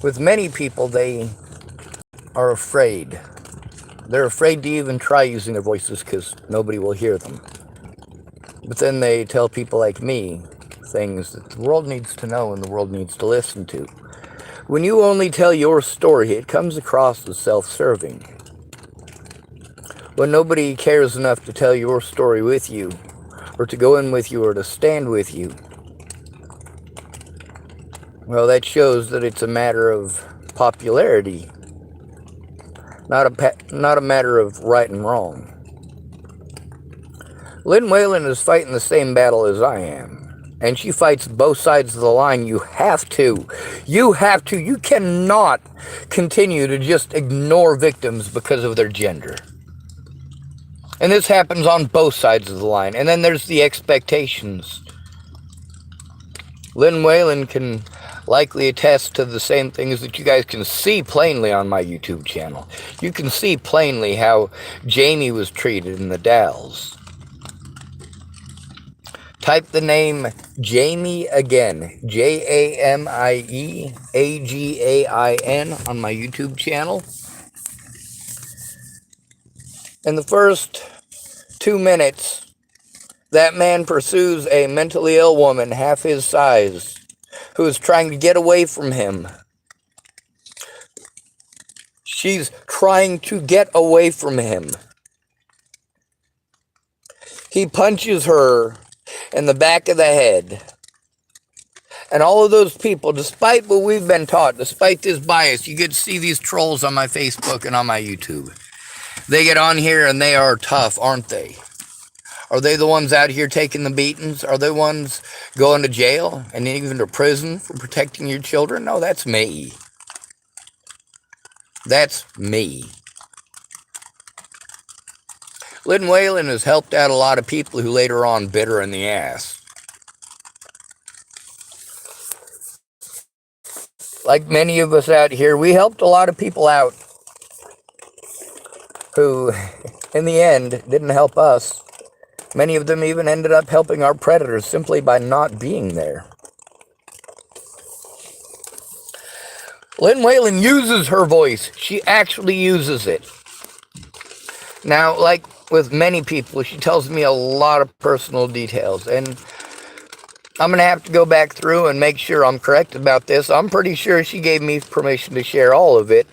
With many people, they are afraid. They're afraid to even try using their voices because nobody will hear them. But then they tell people like me things that the world needs to know and the world needs to listen to. When you only tell your story, it comes across as self-serving. When nobody cares enough to tell your story with you, or to go in with you, or to stand with you, well, that shows that it's a matter of popularity, not a matter of right and wrong. Lynn Whalen is fighting the same battle as I am, and she fights both sides of the line. You have to. You have to. You cannot continue to just ignore victims because of their gender. And this happens on both sides of the line. And then there's the expectations. Lynn Whalen can likely attest to the same things that you guys can see plainly on my YouTube channel. You can see plainly how Jamie was treated in the Dalles. Type the name Jamie again, Jamieagain on my YouTube channel. In the first 2 minutes, that man pursues a mentally ill woman half his size who is trying to get away from him. She's trying to get away from him. He punches her in the back of the head. And all of those people, despite what we've been taught, despite this bias, you get to see these trolls on my Facebook and on my YouTube. They get on here and they are tough, aren't they? Are they the ones out here taking the beatings? Are they the ones going to jail and even to prison for protecting your children? No, that's me. That's me. Lynn Whalen has helped out a lot of people who later on bit her in the ass. Like many of us out here, we helped a lot of people out who, in the end, didn't help us. Many of them even ended up helping our predators simply by not being there. Lynn Whalen uses her voice. She actually uses it. Now, like with many people, she tells me a lot of personal details, and I'm going to have to go back through and make sure I'm correct about this. I'm pretty sure she gave me permission to share all of it.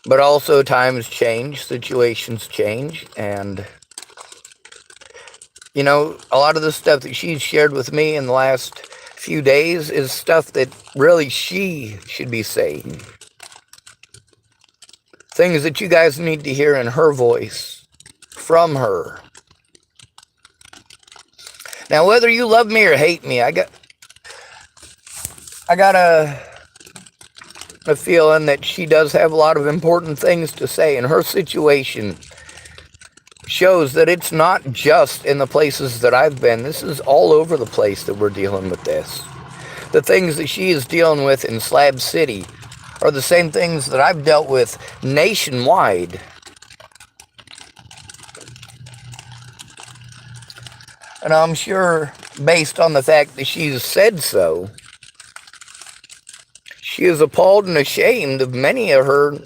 But also times change, situations change, and, you know, a lot of the stuff that she's shared with me in the last few days is stuff that really she should be saying. Things that you guys need to hear in her voice, from her. Now, whether you love me or hate me, I got a feeling that she does have a lot of important things to say, and her situation shows that it's not just in the places that I've been. This is all over the place that we're dealing with this. The things that she is dealing with in Slab City are the same things that I've dealt with nationwide. And I'm sure, based on the fact that she's said so, she is appalled and ashamed of many of her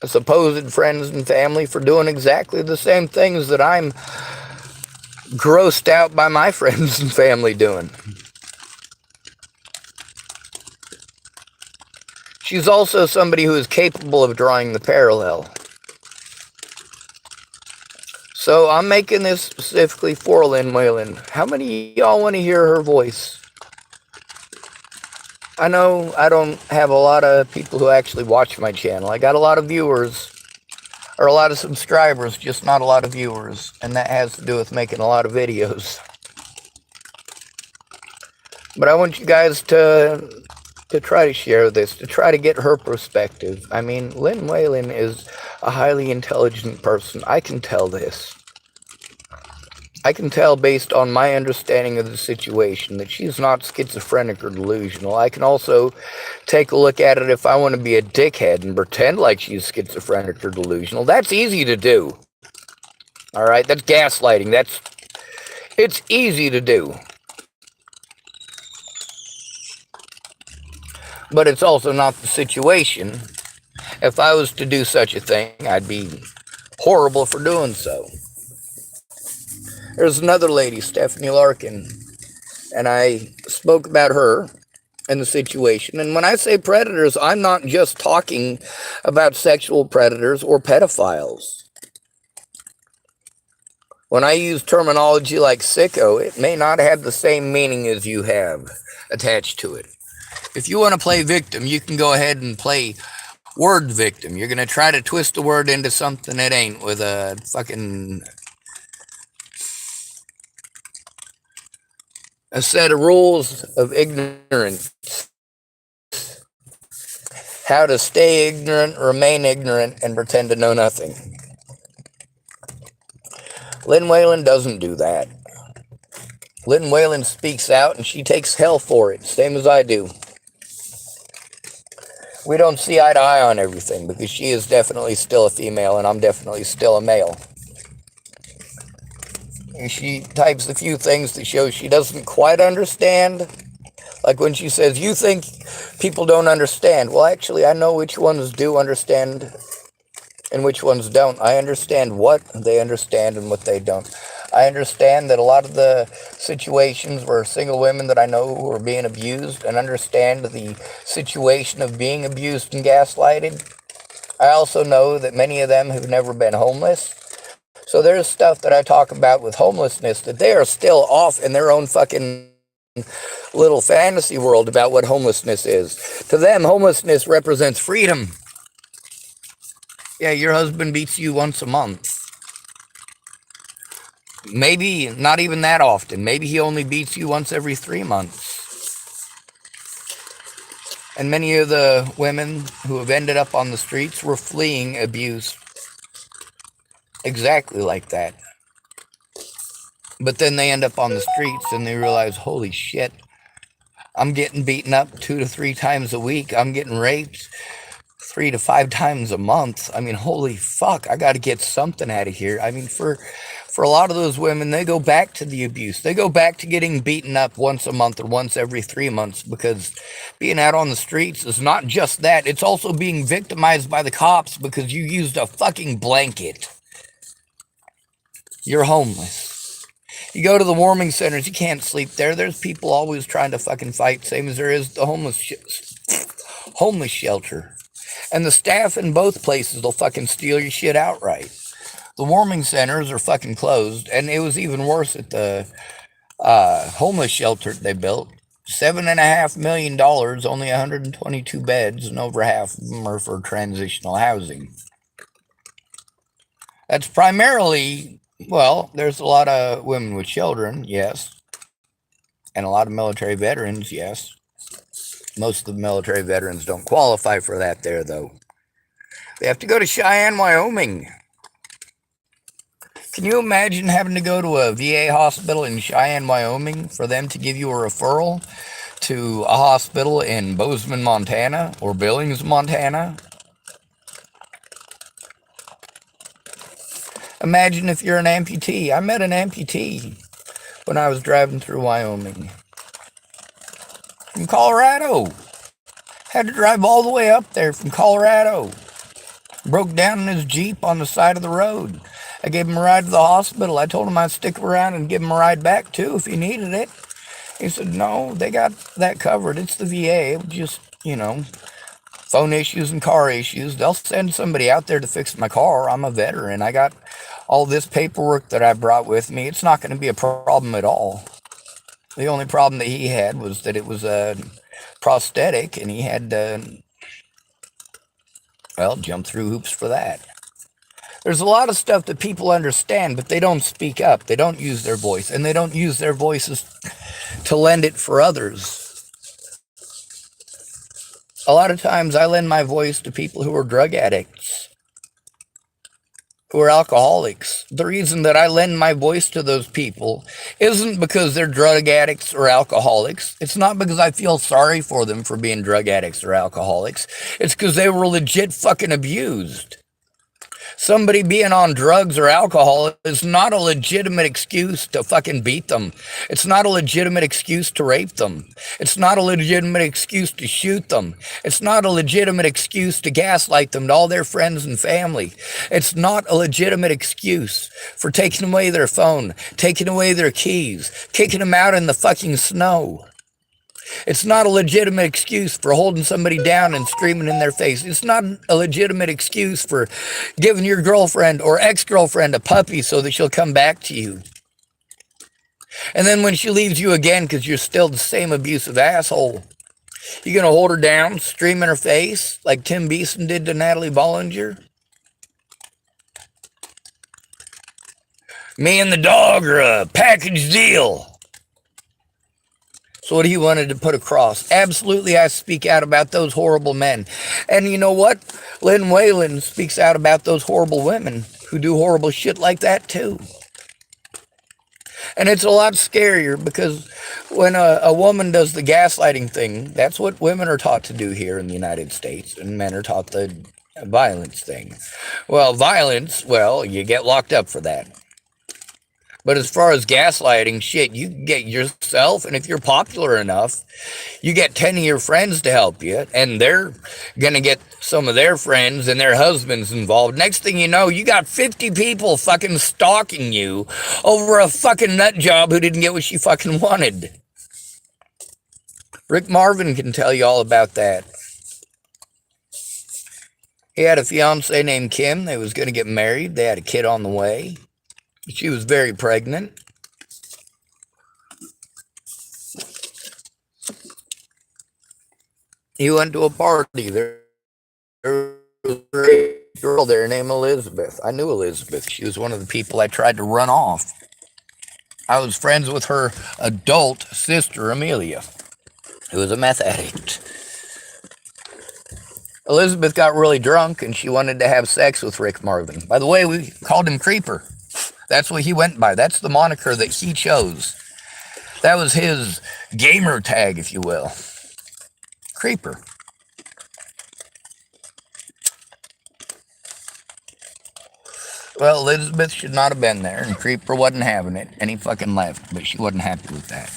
supposed friends and family for doing exactly the same things that I'm grossed out by my friends and family doing. She's also somebody who is capable of drawing the parallel. So I'm making this specifically for Lynn Whalen. How many of y'all want to hear her voice? I know I don't have a lot of people who actually watch my channel. I got a lot of viewers, or a lot of subscribers, just not a lot of viewers. And that has to do with making a lot of videos. But I want you guys to try to share this, to try to get her perspective. I mean, Lynn Whalen is a highly intelligent person. I can tell this. I can tell based on my understanding of the situation that she's not schizophrenic or delusional. I can also take a look at it if I want to be a dickhead and pretend like she's schizophrenic or delusional. That's easy to do. All right, that's gaslighting. It's easy to do. but it's also not the situation. If I was to do such a thing, I'd be horrible for doing so. There's another lady, Stephanie Larkin, and I spoke about her and the situation. And when I say predators, I'm not just talking about sexual predators or pedophiles. When I use terminology like sicko, it may not have the same meaning as you have attached to it. If you want to play victim, you can go ahead and play word victim. You're going to try to twist the word into something it ain't with a fucking a set of rules of ignorance. How to stay ignorant, remain ignorant, and pretend to know nothing. Lynn Whalen doesn't do that. Lynn Whalen speaks out and she takes hell for it, same as I do. We don't see eye to eye on everything because she is definitely still a female and I'm definitely still a male. And she types a few things that show she doesn't quite understand. Like when she says, you think people don't understand. Well, actually, I know which ones do understand and which ones don't. I understand what they understand and what they don't. I understand that a lot of the situations where single women that I know who are being abused and understand the situation of being abused and gaslighted. I also know that many of them have never been homeless. So there's stuff that I talk about with homelessness that they are still off in their own fucking little fantasy world about what homelessness is. To them, homelessness represents freedom. Yeah, your husband beats you once a month. Maybe not even that often. Maybe he only beats you once every 3 months. And many of the women who have ended up on the streets were fleeing abuse. Exactly like that. But then they end up on the streets and they realize, holy shit, I'm getting beaten up 2 to 3 times a week. I'm getting raped 3 to 5 times a month. I mean, holy fuck, I got to get something out of here. I mean, for a lot of those women, they go back to the abuse. They go back to getting beaten up once a month or once every 3 months because being out on the streets is not just that. It's also being victimized by the cops because you used a fucking blanket. You're homeless. You go to the warming centers, you can't sleep there. There's people always trying to fucking fight, same as there is the homeless shelter. And the staff in both places will fucking steal your shit outright. The warming centers are fucking closed, and it was even worse at the homeless shelter they built. $7.5 million, only 122 beds, and over half of them are for transitional housing. That's primarily, well, there's a lot of women with children, yes, and a lot of military veterans, yes. Most of the military veterans don't qualify for that there, though. They have to go to Cheyenne, Wyoming. Can you imagine having to go to a VA hospital in Cheyenne, Wyoming for them to give you a referral to a hospital in Bozeman, Montana or Billings, Montana? Imagine if you're an amputee. I met an amputee when I was driving through Wyoming. From Colorado. Had to drive all the way up there from Colorado. Broke down in his Jeep on the side of the road. I gave him a ride to the hospital. I told him I'd stick around and give him a ride back too if he needed it. He said, no, they got that covered. It's the VA. It was just, phone issues and car issues. They'll send somebody out there to fix my car. I'm a veteran. I got all this paperwork that I brought with me. It's not going to be a problem at all. The only problem that he had was that it was a prosthetic and he had to, jump through hoops for that. There's a lot of stuff that people understand, but they don't speak up. They don't use their voice, and they don't use their voices to lend it for others. A lot of times I lend my voice to people who are drug addicts, who are alcoholics. The reason that I lend my voice to those people isn't because they're drug addicts or alcoholics. It's not because I feel sorry for them for being drug addicts or alcoholics. It's because they were legit fucking abused. Somebody being on drugs or alcohol is not a legitimate excuse to fucking beat them. It's not a legitimate excuse to rape them. It's not a legitimate excuse to shoot them. It's not a legitimate excuse to gaslight them to all their friends and family. It's not a legitimate excuse for taking away their phone, taking away their keys, kicking them out in the fucking snow. It's not a legitimate excuse for holding somebody down and screaming in their face. It's not a legitimate excuse for giving your girlfriend or ex-girlfriend a puppy so that she'll come back to you. And then when she leaves you again because you're still the same abusive asshole, you're going to hold her down, scream in her face like Tim Beeson did to Natalie Bollinger? Me and the dog are a package deal. So what he wanted to put across. Absolutely, I speak out about those horrible men. And you know what? Lynn Whalen speaks out about those horrible women who do horrible shit like that too. And it's a lot scarier because when a woman does the gaslighting thing, that's what women are taught to do here in the United States. And men are taught the violence thing. Well, violence, well, you get locked up for that. But as far as gaslighting, shit, you get yourself, and if you're popular enough, you get 10 of your friends to help you, and they're going to get some of their friends and their husbands involved. Next thing you know, you got 50 people fucking stalking you over a fucking nut job who didn't get what she fucking wanted. Rick Marvin can tell you all about that. He had a fiance named Kim. They was going to get married. They had a kid on the way. She was very pregnant. He went to a party. There was a great girl there named Elizabeth. I knew Elizabeth. She was one of the people I tried to run off. I was friends with her adult sister, Amelia, who was a meth addict. Elizabeth got really drunk and she wanted to have sex with Rick Marvin. By the way, we called him Creeper. That's what he went by. That's the moniker that he chose. That was his gamer tag, if you will. Creeper. Well, Elizabeth should not have been there, and Creeper wasn't having it, and he fucking left, but she wasn't happy with that.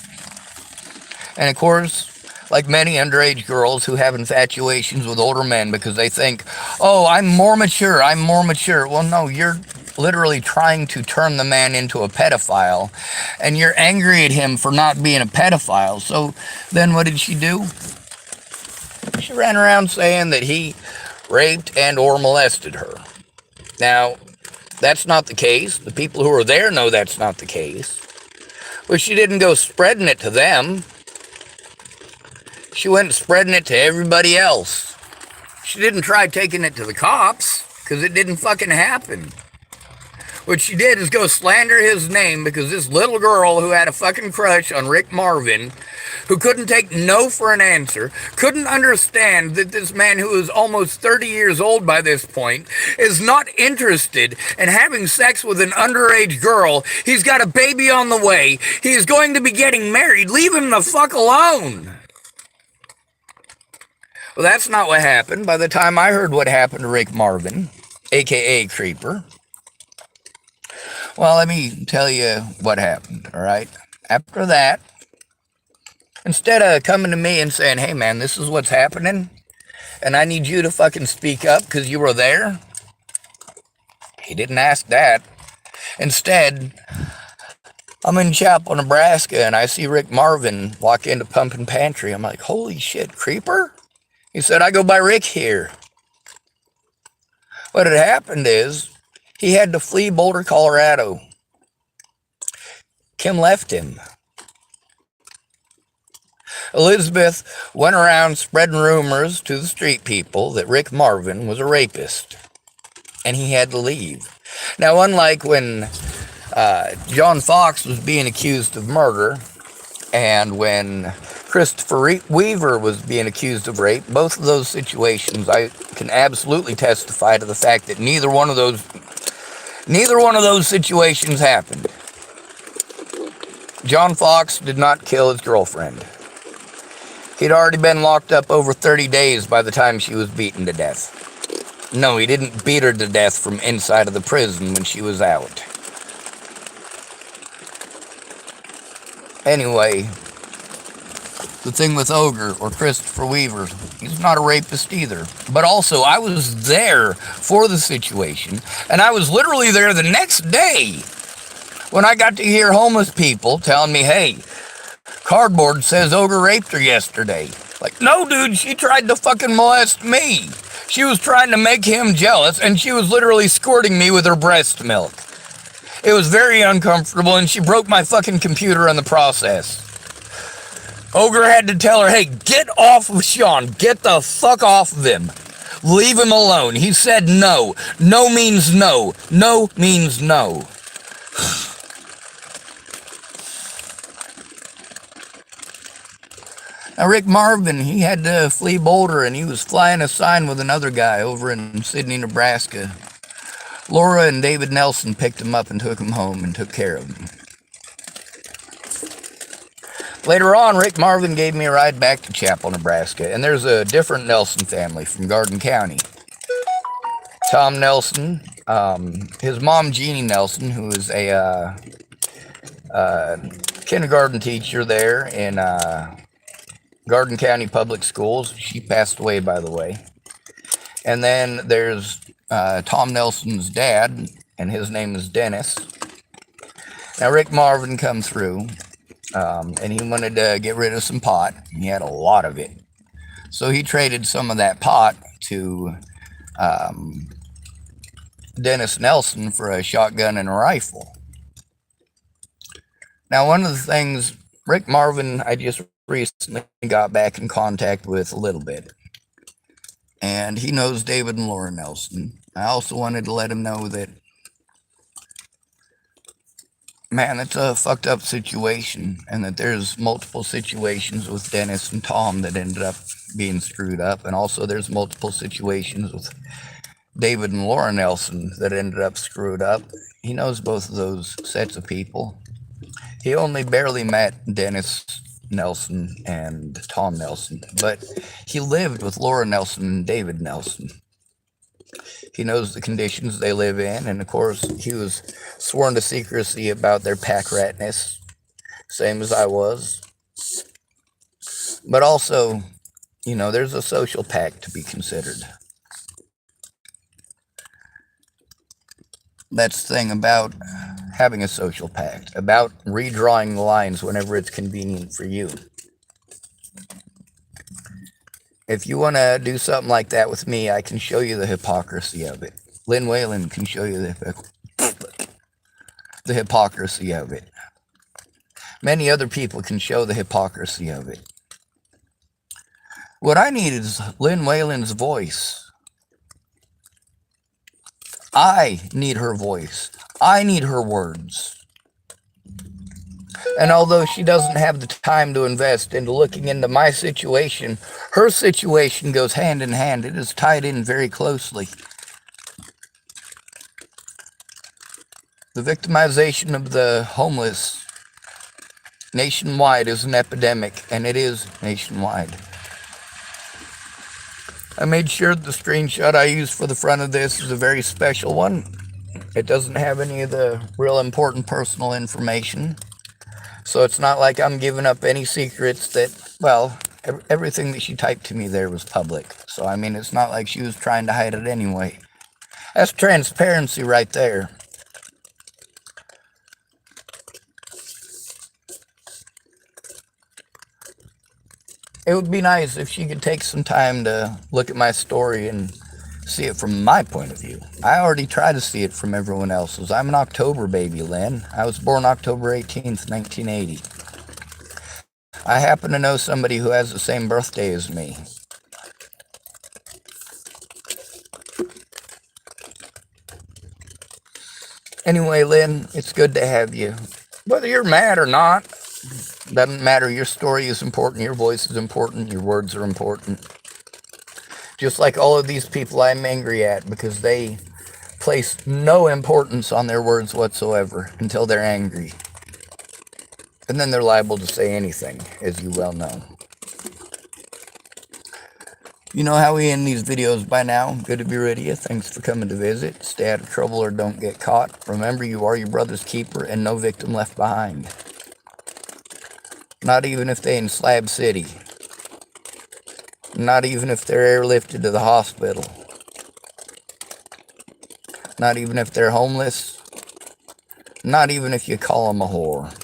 And of course, like many underage girls who have infatuations with older men because they think, oh, I'm more mature. Well, no, you're literally trying to turn the man into a pedophile, and you're angry at him for not being a pedophile. So then what did she do? She ran around saying that he raped and or molested her. Now, that's not the case. The people who are there know that's not the case. But she didn't go spreading it to them. She went spreading it to everybody else. She didn't try taking it to the cops, because it didn't fucking happen. What she did is go slander his name because this little girl who had a fucking crush on Rick Marvin, who couldn't take no for an answer, couldn't understand that this man who is almost 30 years old by this point is not interested in having sex with an underage girl. He's got a baby on the way. He is going to be getting married. Leave him the fuck alone. Well, that's not what happened. By the time I heard what happened to Rick Marvin, a.k.a. Creeper, well, let me tell you what happened, all right? After that, instead of coming to me and saying, hey, man, this is what's happening, and I need you to fucking speak up because you were there, he didn't ask that. Instead, I'm in Chapel, Nebraska, and I see Rick Marvin walk into Pumpkin Pantry. I'm like, holy shit, Creeper? He said, I go by Rick here. What had happened is, he had to flee Boulder, Colorado. Kim left him. Elizabeth went around spreading rumors to the street people that Rick Marvin was a rapist, and he had to leave. Now, unlike when John Fox was being accused of murder, and when Christopher Weaver was being accused of rape, both of those situations, I can absolutely testify to the fact that neither one of those situations happened. John Fox did not kill his girlfriend. He'd already been locked up over 30 days by the time she was beaten to death. No, he didn't beat her to death from inside of the prison when she was out. Anyway, the thing with Ogre, or Christopher Weaver, he's not a rapist either. But also, I was there for the situation, and I was literally there the next day when I got to hear homeless people telling me, hey, Cardboard says Ogre raped her yesterday. Like, no, dude, she tried to fucking molest me. She was trying to make him jealous, and she was literally squirting me with her breast milk. It was very uncomfortable, and she broke my fucking computer in the process. Ogre had to tell her, hey, get off of Sean. Get the fuck off of him. Leave him alone. He said no. No means no. No means no. Now, Rick Marvin, he had to flee Boulder, and he was flying a sign with another guy over in Sidney, Nebraska. Laura and David Nelson picked him up and took him home and took care of him. Later on, Rick Marvin gave me a ride back to Chapel, Nebraska, and there's a different Nelson family from Garden County. Tom Nelson, his mom, Jeannie Nelson, who is a kindergarten teacher there in Garden County Public Schools. She passed away, by the way. And then there's Tom Nelson's dad, and his name is Dennis. Now, Rick Marvin come through, and he wanted to get rid of some pot. He had a lot of it. So he traded some of that pot to Dennis Nelson for a shotgun and a rifle. Now, one of the things Rick Marvin, I just recently got back in contact with a little bit. And he knows David and Laura Nelson. I also wanted to let him know that, man, it's a fucked up situation, and that there's multiple situations with Dennis and Tom that ended up being screwed up, and also there's multiple situations with David and Laura Nelson that ended up screwed up. He knows both of those sets of people. He only barely met Dennis Nelson and Tom Nelson, but he lived with Laura Nelson and David Nelson. He knows the conditions they live in, and of course, he was sworn to secrecy about their pack ratness, same as I was. But also, you know, there's a social pact to be considered. That's the thing about having a social pact, about redrawing the lines whenever it's convenient for you. If you want to do something like that with me, I can show you the hypocrisy of it. Lynn Whalen can show you the hypocrisy of it. Many other people can show the hypocrisy of it. What I need is Lynn Whalen's voice. I need her voice. I need her words. And although she doesn't have the time to invest into looking into my situation, her situation goes hand in hand. It is tied in very closely. The victimization of the homeless nationwide is an epidemic, and it is nationwide. I made sure the screenshot I used for the front of this is a very special one. It doesn't have any of the real important personal information. So it's not like I'm giving up any secrets that, well, everything that she typed to me there was public. So, I mean, it's not like she was trying to hide it anyway. That's transparency right there. It would be nice if she could take some time to look at my story and see it from my point of view. I already try to see it from everyone else's. I'm an October baby, Lynn. I was born October 18th, 1980. I happen to know somebody who has the same birthday as me. Anyway, Lynn, it's good to have you. Whether you're mad or not, doesn't matter. Your story is important. Your voice is important. Your words are important. Just like all of these people I'm angry at because they place no importance on their words whatsoever until they're angry. And then they're liable to say anything, as you well know. You know how we end these videos by now. Good to be rid of you. Thanks for coming to visit. Stay out of trouble or don't get caught. Remember, you are your brother's keeper and no victim left behind. Not even if they in Slab City. Not even if they're airlifted to the hospital. Not even if they're homeless. Not even if you call them a whore.